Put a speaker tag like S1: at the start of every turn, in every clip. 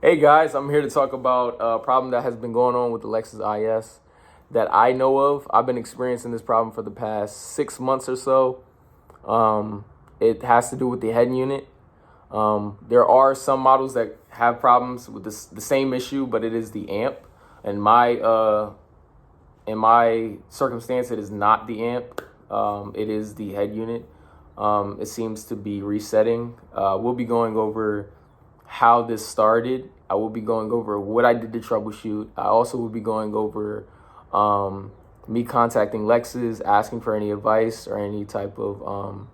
S1: Hey guys, I'm here to talk about a problem that has been going on with the Lexus IS that I know of. I've been experiencing this problem for the past 6 months or so. It has to do with the head unit. There are some models that have problems with the same issue, but it is the amp. In my circumstance, it is not the amp. It is the head unit. It seems to be resetting. We'll be going over how this started. I will be going over what I did to troubleshoot. I also will be going over me contacting Lexus, asking for any advice or any type of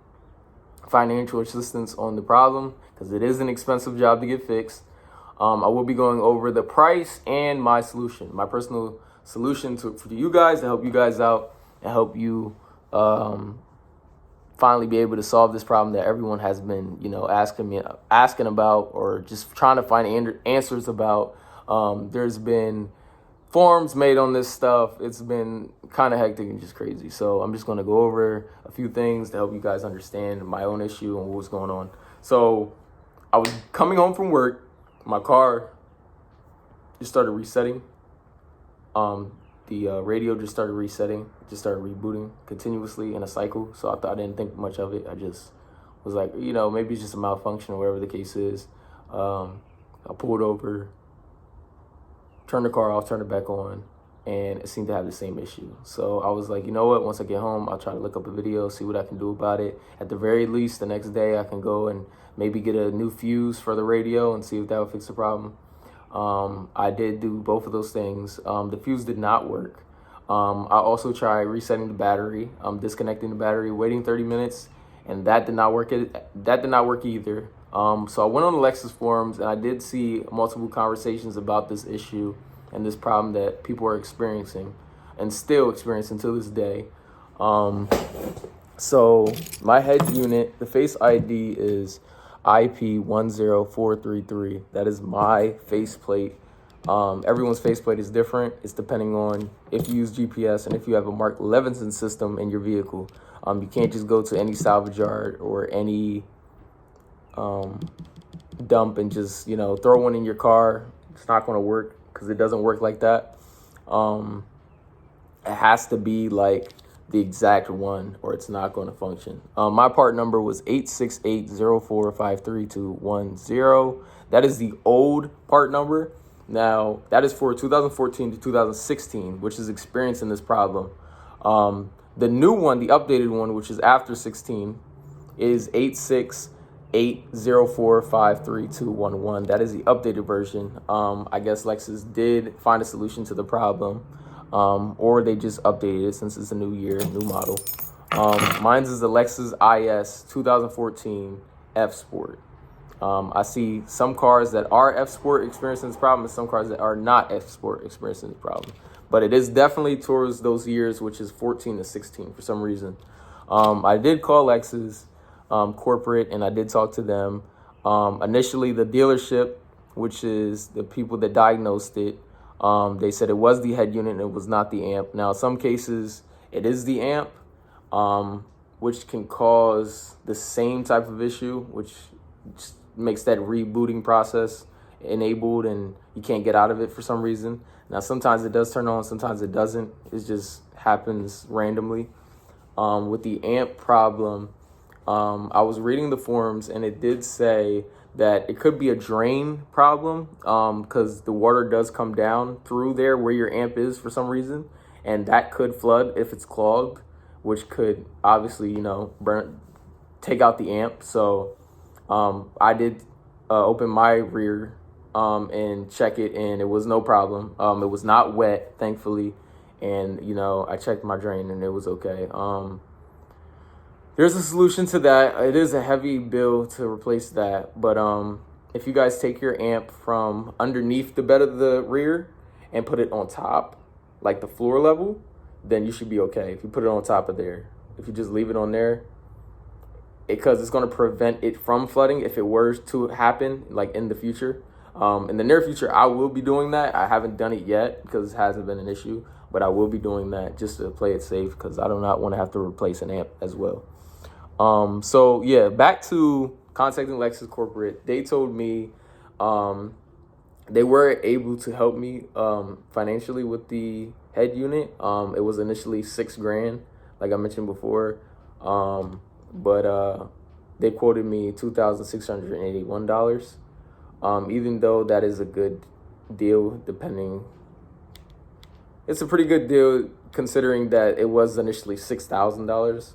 S1: financial assistance on the problem, because it is an expensive job to get fixed. I will be going over the price and my solution, my personal solution for you guys, to help you guys out and help you finally be able to solve this problem that everyone has been, asking about, or just trying to find answers about. There's been forums made on this stuff. It's been kind of hectic and just crazy. So I'm just going to go over a few things to help you guys understand my own issue and what's going on. So I was coming home from work. My car just started resetting. The radio just started resetting, just started rebooting continuously in a cycle. So I didn't think much of it. I just was like, maybe it's just a malfunction or whatever the case is. I pulled over, turned the car off, turned it back on, and it seemed to have the same issue. So I was like, you know what? Once I get home, I'll try to look up a video, see what I can do about it. At the very least, the next day I can go and maybe get a new fuse for the radio and see if that will fix the problem. I did do both of those things. The fuse did not work. I also tried resetting the battery, disconnecting the battery, waiting 30 minutes, and that did not work. That did not work either. So I went on the Lexus forums, and I did see multiple conversations about this issue and this problem that people are experiencing and still experiencing to this day. So my head unit, the face ID is IP10433. That is my faceplate. Everyone's faceplate is different. It's depending on if you use GPS and if you have a Mark Levinson system in your vehicle. You can't just go to any salvage yard or any dump and just throw one in your car. It's not going to work, because it doesn't work like that. It has to be like the exact one, or it's not going to function. My part number was 868045321. That is the old part number. Now, that is for 2014 to 2016, which is experiencing this problem. The new one, the updated one, which is after 16, is 868045321. That is the updated version. I guess Lexus did find a solution to the problem. Or they just updated it since it's a new year, new model. Mine's is the Lexus IS 2014 F Sport. I see some cars that are F Sport experiencing this problem and some cars that are not F Sport experiencing this problem. But it is definitely towards those years, which is 14 to 16 for some reason. I did call Lexus corporate, and I did talk to them. Initially, the dealership, which is the people that diagnosed it, they said it was the head unit and it was not the amp. Now, in some cases, it is the amp, which can cause the same type of issue, which just makes that rebooting process enabled and you can't get out of it for some reason. Now, sometimes it does turn on, sometimes it doesn't. It just happens randomly. With the amp problem, I was reading the forums, and it did say that it could be a drain problem, because the water does come down through there where your amp is for some reason, and that could flood if it's clogged, which could obviously, take out the amp. So I did open my rear and check it, and it was no problem. It was not wet, thankfully, and I checked my drain and it was okay. There's a solution to that. It is a heavy bill to replace that. But if you guys take your amp from underneath the bed of the rear and put it on top, like the floor level, then you should be okay. If you put it on top of there, if you just leave it on there, because it's going to prevent it from flooding if it were to happen, like in the future. In the near future, I will be doing that. I haven't done it yet because it hasn't been an issue, but I will be doing that just to play it safe, because I do not want to have to replace an amp as well. So yeah, back to contacting Lexus corporate. They told me they were able to help me financially with the head unit. It was initially $6,000, like I mentioned before, but they quoted me $2,681. Even though that is a good deal, it's a pretty good deal considering that it was initially $6,000,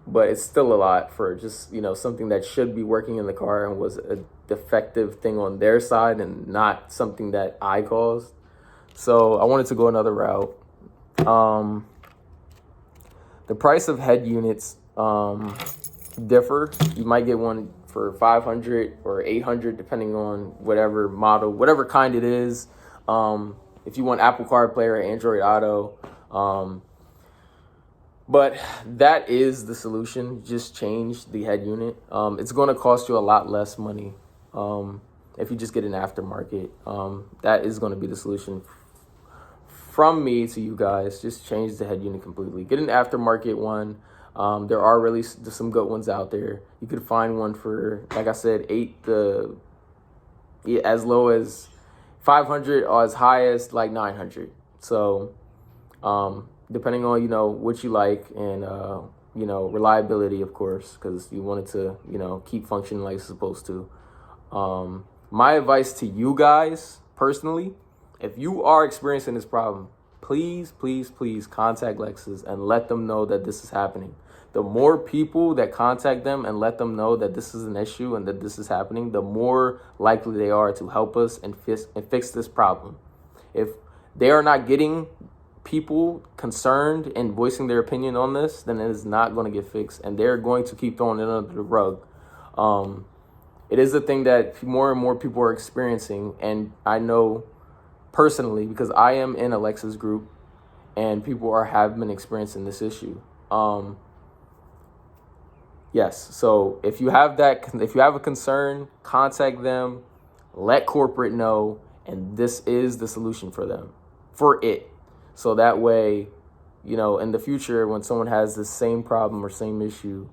S1: but it's still a lot for just, something that should be working in the car and was a defective thing on their side and not something that I caused. So I wanted to go another route. The price of head units differ. You might get one for $500 or $800 depending on whatever model, whatever kind it is. If you want Apple CarPlay or Android Auto. But that is the solution. Just change the head unit. It's going to cost you a lot less money if you just get an aftermarket. That is going to be the solution from me to you guys. Just change the head unit completely. Get an aftermarket one. There are really some good ones out there. You could find one for, like I said, as low as $500 or as high as like $900. So depending on, what you like and, reliability, of course, because you want it to, keep functioning like it's supposed to. My advice to you guys personally, if you are experiencing this problem, please, please, please contact Lexus and let them know that this is happening. The more people that contact them and let them know that this is an issue and that this is happening, the more likely they are to help us and fix this problem. If they are not getting people concerned and voicing their opinion on this, then it is not going to get fixed, and they're going to keep throwing it under the rug. It is a thing that more and more people are experiencing, and I know personally because I am in a Lexus group, and people have been experiencing this issue. Yes, so if you have a concern, contact them, let corporate know, and this is the solution for it. So that way, in the future, when someone has the same problem or same issue,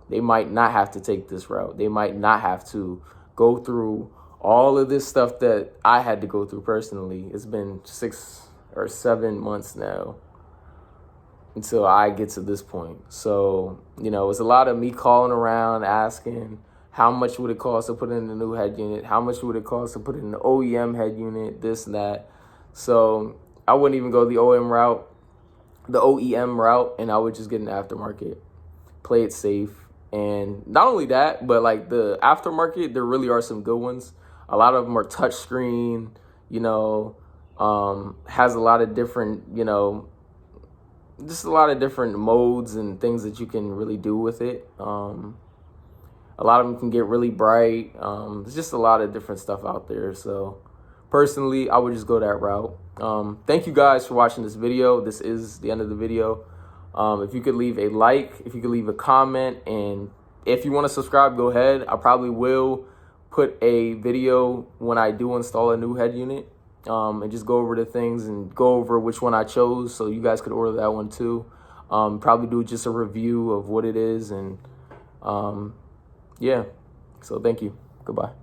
S1: they might not have to take this route. They might not have to go through all of this stuff that I had to go through personally. It's been 6 or 7 months now until I get to this point. So, it's a lot of me calling around asking how much would it cost to put in a new head unit? How much would it cost to put in an OEM head unit? This and that. So I wouldn't even go the OEM route, and I would just get an aftermarket, play it safe. And not only that, but like the aftermarket, there really are some good ones. A lot of them are touchscreen, has a lot of different, just a lot of different modes and things that you can really do with it. A lot of them can get really bright. There's just a lot of different stuff out there. So personally, I would just go that route. Thank you guys for watching this video. This is the end of the video. If you could leave a like, if you could leave a comment, and if you want to subscribe, go ahead. I probably will put a video when I do install a new head unit, and just go over the things and go over which one I chose so you guys could order that one too. Probably do just a review of what it is, and yeah. So thank you. Goodbye.